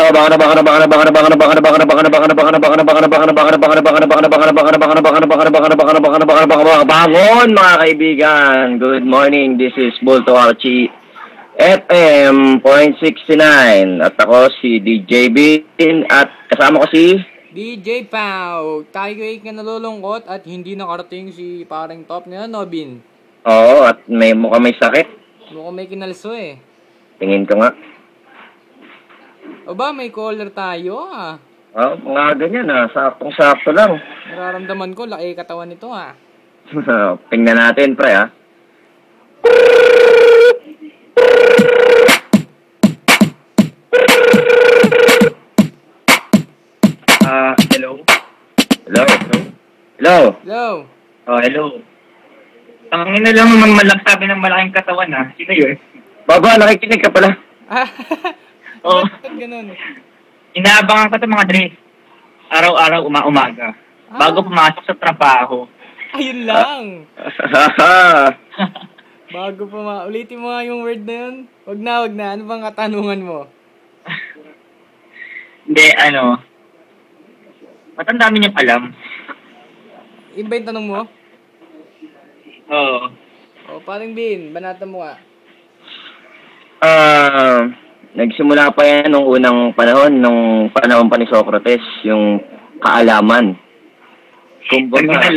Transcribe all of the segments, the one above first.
Bangon mga kaibigan. Good morning. This is Bulto Archie FM .69 at ako si DJ Bin at kasama ko si DJ Pau. Tayo ay nalulungkot at hindi nakarating si paring top niya, Nobin. Oo, at mukhang may sakit. Mukhang may kinalso eh. Tingin ko nga. O ba, may caller tayo ah. Mga ganyan saktong-sakto lang. Nararamdaman ko, laki katawan nito ah. Tingnan natin pre ha. Hello? Hello? Hello? Oh, hello. Ang ina lang magmalagsabi ng malaking katawan ha. Sino yun? Baba, nakikinig ka pala. Oh. Ba't ganun? Inaabangan ko ito mga Dre. Araw-araw, umaga. Bago pumasok sa trabaho. Ayun lang. Bago pa ulitin mo nga yung word na yun. Wag na. Ano bang katanungan mo? Hindi, ba't ang dami niyang alam? Iba yung tanong mo? Oo. O, paring Bin, banata mo nga. Nagsimula pa yan nung unang panahon pa ni Socrates, yung kaalaman. Kumbaga,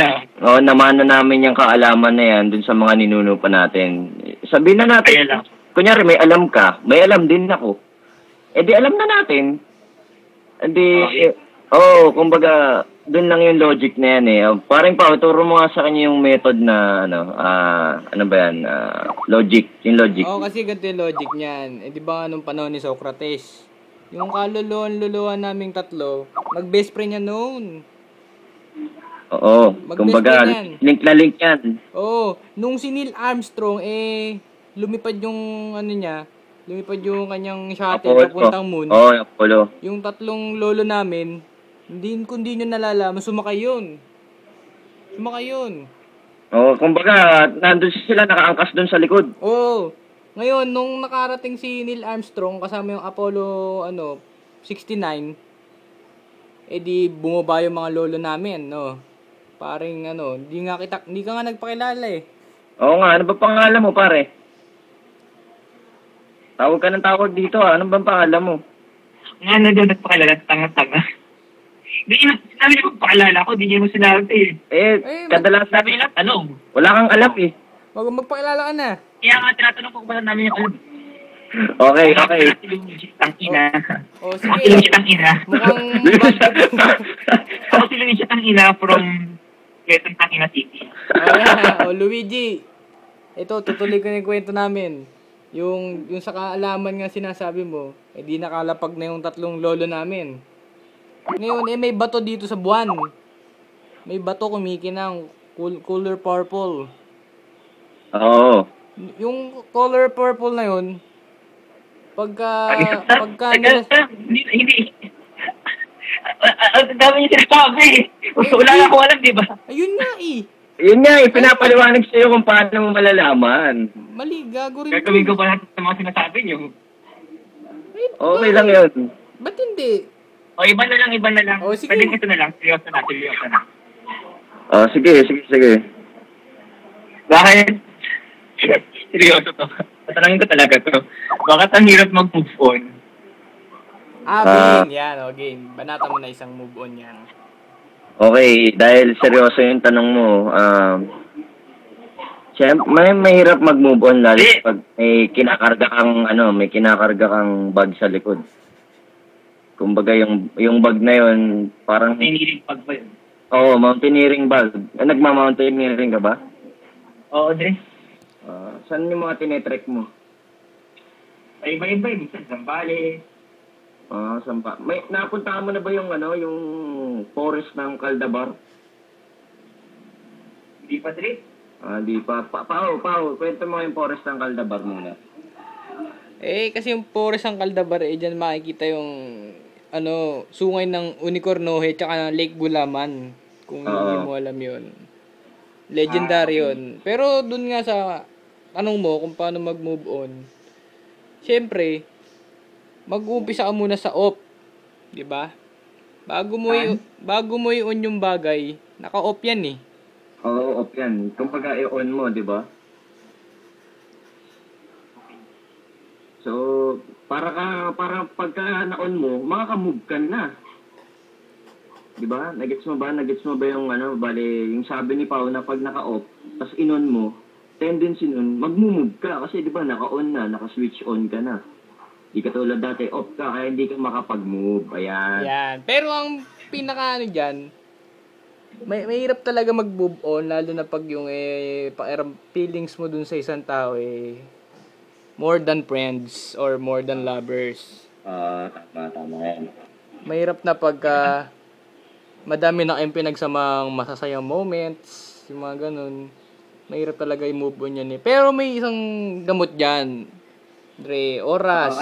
namana namin yung kaalaman na yan dun sa mga ninuno pa natin. Sabihin na natin, kunyari may alam ka, may alam din ako. Di alam na natin. Kumbaga, dun lang yung logic na yan eh. Parang turo mo nga sa kanya yung method na, logic, yung logic. Kasi ganito yung logic niyan. Di ba nung panahon ni Socrates, yung kaluluan naming tatlo, mag-best friend niya noon. Oo, kumbaga, link na link yan. Oo, nung si Neil Armstrong, lumipad yung lumipad yung kanyang shuttle papuntang moon. Oo, Apollo. Yung tatlong lolo namin, hindi nyo nalalaman, sumakay yun. Oo, kumbaga, nandun sila nakaangkas dun sa likod. Oo. Ngayon, nung nakarating si Neil Armstrong, kasama yung Apollo, 69, di bumaba yung mga lolo namin, no? Paring hindi ka nga nagpakilala eh. Oo nga, ano ba pangalan mo pare? Tawag ka ng tawag dito ano bang pangalan mo? Nga doon nagpakilala, tanga-tanga. Hindi, sinabi niyo pakilala ko, di niyo mo sinabi eh. Kadalas sabi nila, tanong. Wala kang alam eh. Magpakilala ka na. Kaya nga, tinatanong ko kung ba namin yung alam. Okay. Si Luigi, tangina. Sige. Si Luigi, tangina. Mukhang Ako si Luigi, tangina from Quezon, Tangina City. Luigi. Ito, tutuloy ko na yung kwento namin. Yung sa kaalaman nga sinasabi mo, di nakalapag na yung tatlong lolo namin. Ngayon, may bato dito sa buwan. May bato kumikinang color purple. Oo. Yung color purple na yun, pagka hindi. Ang dami niya sinasabi. Wala na akong alam, di ba? Ayun nga eh. Yun nga pinapaliwanag sa'yo kung paano mo malalaman. Mali, gago rin. Gagawin ko ba lahat sa mga sinasabi niyo? Okay lang yun. Ba't hindi? Iba na lang. Sige. Pwede ito na lang. Seryoso na. Sige. Bakit? Seryoso to. Tatanungin ko talaga to. Bakit ang hirap mag-move on? Game. Yan, game. Banata mo na isang move on yan. Okay, dahil seryoso yung tanong mo, siyempre, mahirap mag-move on lalo pag may kinakarga kang bag sa likod. Kumbaga, yung bag na yun, parang... Mountaineering bag ba yun? Oo, mountaineering bag. Nagma-mountaineering ka ba? Oo, Dre. Saan yung mga tinetrek mo? Iba-iba yun. Minsan, Zambales. Sampa. Napuntahan mo na ba yung forest ng Caldabar? Hindi pa, Dre. Di pa. Pao, kwento mo yung forest ng Caldabar muna. Kasi yung forest ng Caldabar, dyan makikita yung sungay ng Unicornohe tsaka Lake Bulaman. Kung hindi mo alam yun. Legendary yun. Pero dun nga sa tanong mo kung paano mag-move on, syempre, mag-uumpisa ka muna sa off. 'Di ba? Bago mo i-on yung bagay, naka-off yan eh. Oo, off yan. Kumbaga i-on mo, di ba? So, para pagka na-on mo, makaka-move ka na. Di ba? Nagets mo ba yung bali, yung sabi ni Pao na pag naka-off, tas in-on mo, tendency nun, mag-move ka. Kasi di ba, naka-on na, naka-switch on ka na. Di katulad dati, off ka, kaya hindi ka makapag-move. Ayan. Yan. Pero ang pinaka dyan, mahirap talaga mag-move on, lalo na pag yung feelings mo dun sa isang tao more than friends or more than lovers. Tama yan. Mahirap na pag madami na kayong pinagsamang masasayang moments, yung mga ganun. Mahirap talaga i-move on yan eh. Pero may isang gamot dyan. Dre, oras.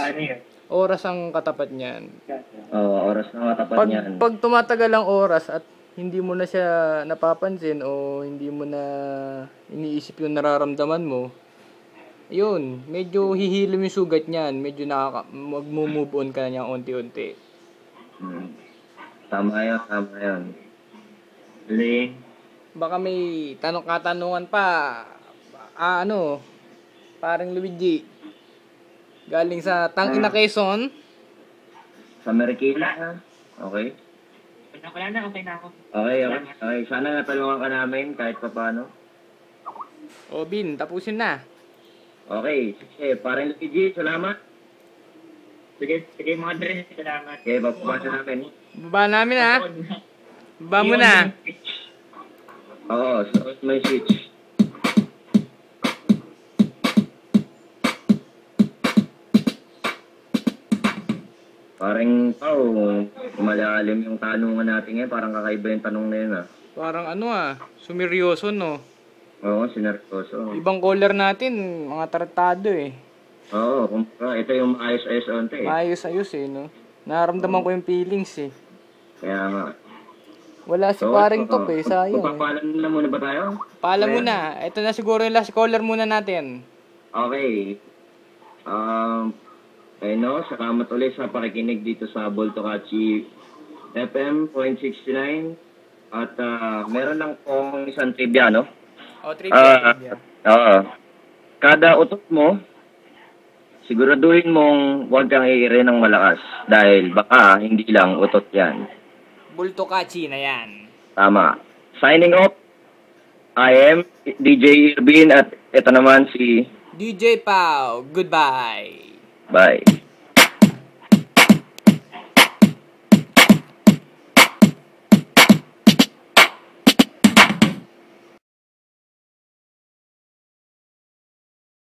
Oras ang katapat niyan. Oras ang katapat niyan. Pag tumatagal ang oras at hindi mo na siya napapansin o hindi mo na iniisip yung nararamdaman mo, yun, medyo hihilim yung sugat niyan. Medyo mag-move on ka na niyan unti-unti. Tama yan. Baka may katanungan pa. Parang Luigi. Galing sa Tangina Quezon. Sa Marikina. Okay. Wala na, okay na ako. Okay. Sana natulungan ka namin kahit pa paano. Bin, tapusin na. Okay. Sige, parang Luigi, salamat. Sige mga Dre, salamat. Okay, bababa na namin. Baba namin ha. Baba mo na. Oo, suot mo yung switch. Parang malalim yung tanungan natin ngayon. Parang kakaiba yung tanong na yun Parang sumiryoso no. Oo, sineryoso. Ibang caller natin, mga tratado Oo, ito yung maayos-ayos onte Maayos-ayos no. Nararamdaman ko yung feelings Kaya nga. Wala si paring top sayang. Magpapaalam na muna ba tayo? Paalam muna. Ito na siguro yung last caller muna natin. Okay. Salamat ulit sa pakikinig dito sa Boltokachi FM 0.69 at meron lang pong isang trivia, no? Trivia. Kada utot mo, siguraduhin mong huwag kang iire ng malakas dahil baka hindi lang utot yan. Boltokachi na yan. Tama. Signing off, I am DJ Irvin at ito naman si DJ Pao. Goodbye. Bye.